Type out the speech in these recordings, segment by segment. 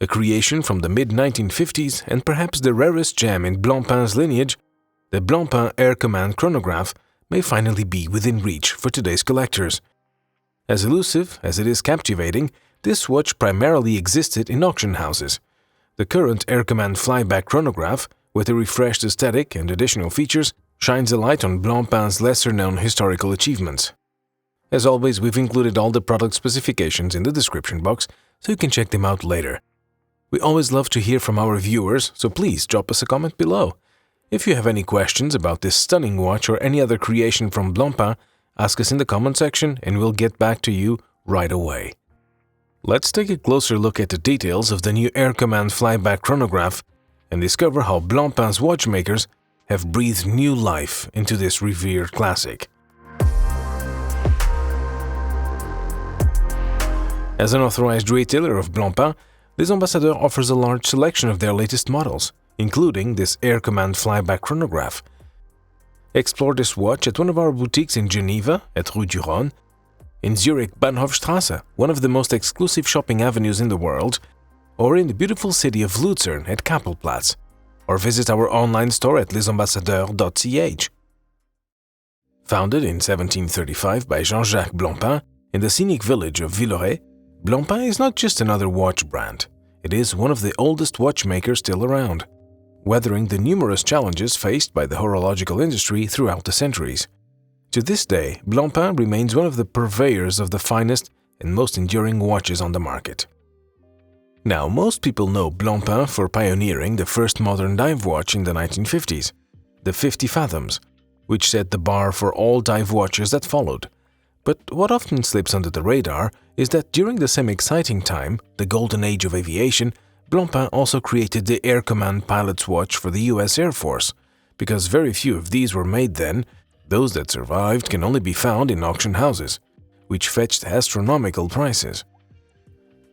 A creation from the mid-1950s and perhaps the rarest gem in Blancpain's lineage, the Blancpain Air Command Chronograph may finally be within reach for today's collectors. As elusive as it is captivating, this watch primarily existed in auction houses. The current Air Command Flyback Chronograph, with a refreshed aesthetic and additional features, shines a light on Blancpain's lesser-known historical achievements. As always, we've included all the product specifications in the description box, so you can check them out later. We always love to hear from our viewers, so please drop us a comment below. If you have any questions about this stunning watch or any other creation from Blancpain, ask us in the comment section and we'll get back to you right away. Let's take a closer look at the details of the new Air Command Flyback Chronograph and discover how Blancpain's watchmakers have breathed new life into this revered classic. As an authorized retailer of Blancpain, Les Ambassadeurs offers a large selection of their latest models, including this Air Command Flyback Chronograph. Explore this watch at one of our boutiques in Geneva at Rue du Rhône, in Zurich Bahnhofstrasse, one of the most exclusive shopping avenues in the world, or in the beautiful city of Luzern at Kappelplatz, or visit our online store at lesambassadeurs.ch. Founded in 1735 by Jean-Jacques Blancpain in the scenic village of Villeray, Blancpain is not just another watch brand, it is one of the oldest watchmakers still around, weathering the numerous challenges faced by the horological industry throughout the centuries. To this day, Blancpain remains one of the purveyors of the finest and most enduring watches on the market. Now, most people know Blancpain for pioneering the first modern dive watch in the 1950s, the 50 Fathoms, which set the bar for all dive watches that followed. But what often slips under the radar is that during the same exciting time, the golden age of aviation, Blancpain also created the Air Command Pilot's Watch for the US Air Force. Because very few of these were made then, those that survived can only be found in auction houses, which fetched astronomical prices.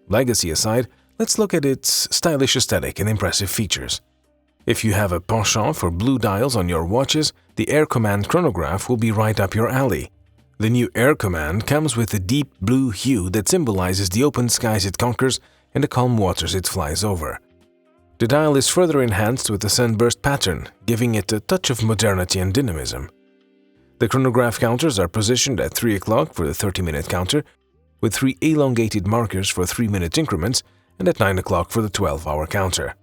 Legacy aside, let's look at its stylish aesthetic and impressive features. If you have a penchant for blue dials on your watches, the Air Command Chronograph will be right up your alley. The new Air Command comes with a deep blue hue that symbolizes the open skies it conquers and the calm waters it flies over. The dial is further enhanced with a sunburst pattern, giving it a touch of modernity and dynamism. The chronograph counters are positioned at 3 o'clock for the 30-minute counter, with 3 elongated markers for 3-minute increments, and at 9 o'clock for the 12-hour counter.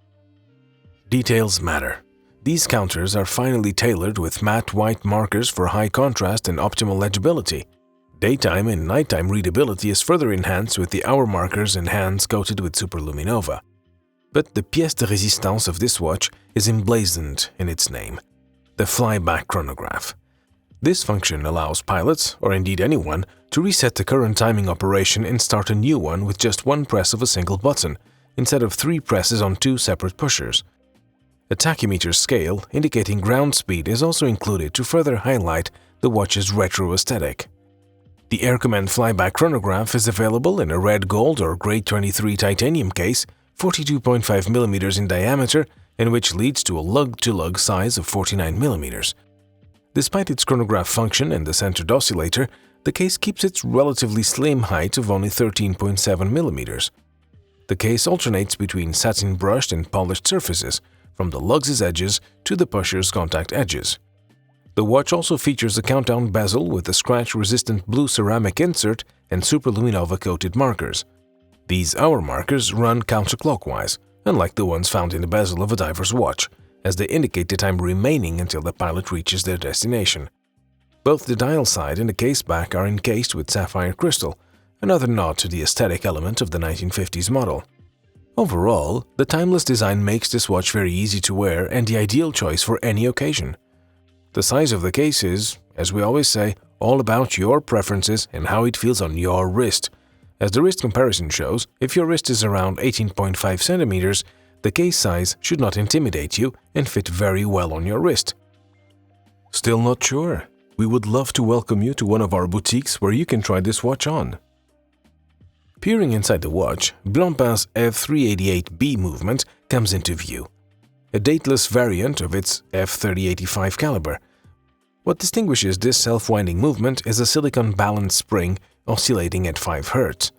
Details matter. These counters are finely tailored with matte white markers for high contrast and optimal legibility. Daytime and nighttime readability is further enhanced with the hour markers and hands coated with superluminova. But the pièce de résistance of this watch is emblazoned in its name, the Flyback Chronograph. This function allows pilots, or indeed anyone, to reset the current timing operation and start a new one with just one press of a single button, instead of 3 presses on 2 separate pushers. A tachymeter scale indicating ground speed is also included to further highlight the watch's retro aesthetic. The Air Command Flyback Chronograph is available in a red gold or grade 23 titanium case, 42.5mm in diameter, and which leads to a lug-to-lug size of 49mm. Despite its chronograph function and the centered oscillator, the case keeps its relatively slim height of only 13.7mm. The case alternates between satin-brushed and polished surfaces, from the lug's edges to the pusher's contact edges. The watch also features a countdown bezel with a scratch-resistant blue ceramic insert and superluminova-coated markers. These hour markers run counterclockwise, unlike the ones found in the bezel of a diver's watch, as they indicate the time remaining until the pilot reaches their destination. Both the dial side and the case back are encased with sapphire crystal, another nod to the aesthetic element of the 1950s model. Overall, the timeless design makes this watch very easy to wear and the ideal choice for any occasion. The size of the case is, as we always say, all about your preferences and how it feels on your wrist. As the wrist comparison shows, if your wrist is around 18.5 centimeters, the case size should not intimidate you and fit very well on your wrist. Still not sure? We would love to welcome you to one of our boutiques where you can try this watch on. Peering inside the watch, Blancpain's F388B movement comes into view, a dateless variant of its F3085 caliber. What distinguishes this self-winding movement is a silicon balance spring oscillating at 5 Hz.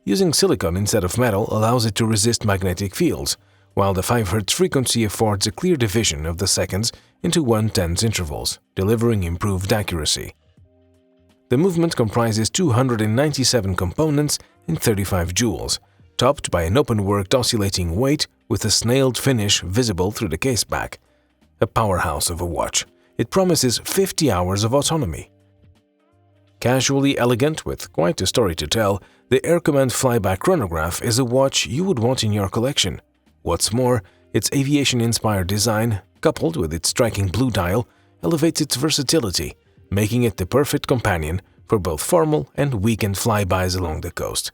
Using silicon instead of metal allows it to resist magnetic fields, while the 5 Hz frequency affords a clear division of the seconds into 1/10 intervals, delivering improved accuracy. The movement comprises 297 components and 35 jewels, topped by an open-worked oscillating weight with a snailed finish visible through the caseback. A powerhouse of a watch, it promises 50 hours of autonomy. Casually elegant with quite a story to tell, the Air Command Flyback Chronograph is a watch you would want in your collection. What's more, its aviation-inspired design, coupled with its striking blue dial, elevates its versatility, making it the perfect companion for both formal and weekend flybys along the coast.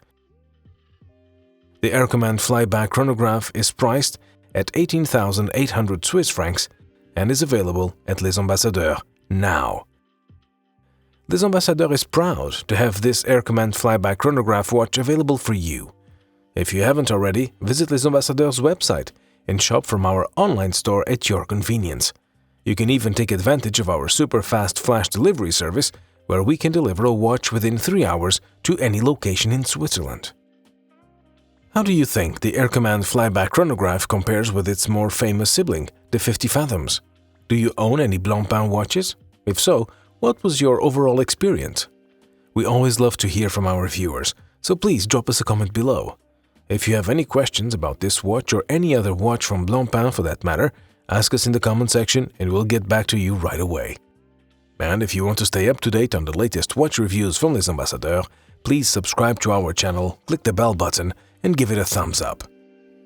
The Air Command Flyback Chronograph is priced at 18,800 Swiss francs and is available at Les Ambassadeurs now. Les Ambassadeurs is proud to have this Air Command Flyback Chronograph watch available for you. If you haven't already, visit Les Ambassadeurs' website and shop from our online store at your convenience. You can even take advantage of our super fast flash delivery service, where we can deliver a watch within 3 hours to any location in Switzerland. How do you think the Air Command Flyback Chronograph compares with its more famous sibling, the 50 Fathoms? Do you own any Blancpain watches? If so, what was your overall experience? We always love to hear from our viewers, so please drop us a comment below. If you have any questions about this watch or any other watch from Blancpain for that matter, ask us in the comment section and we'll get back to you right away. And if you want to stay up to date on the latest watch reviews from Les Ambassadeurs, please subscribe to our channel, click the bell button, and give it a thumbs up.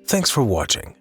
Thanks for watching.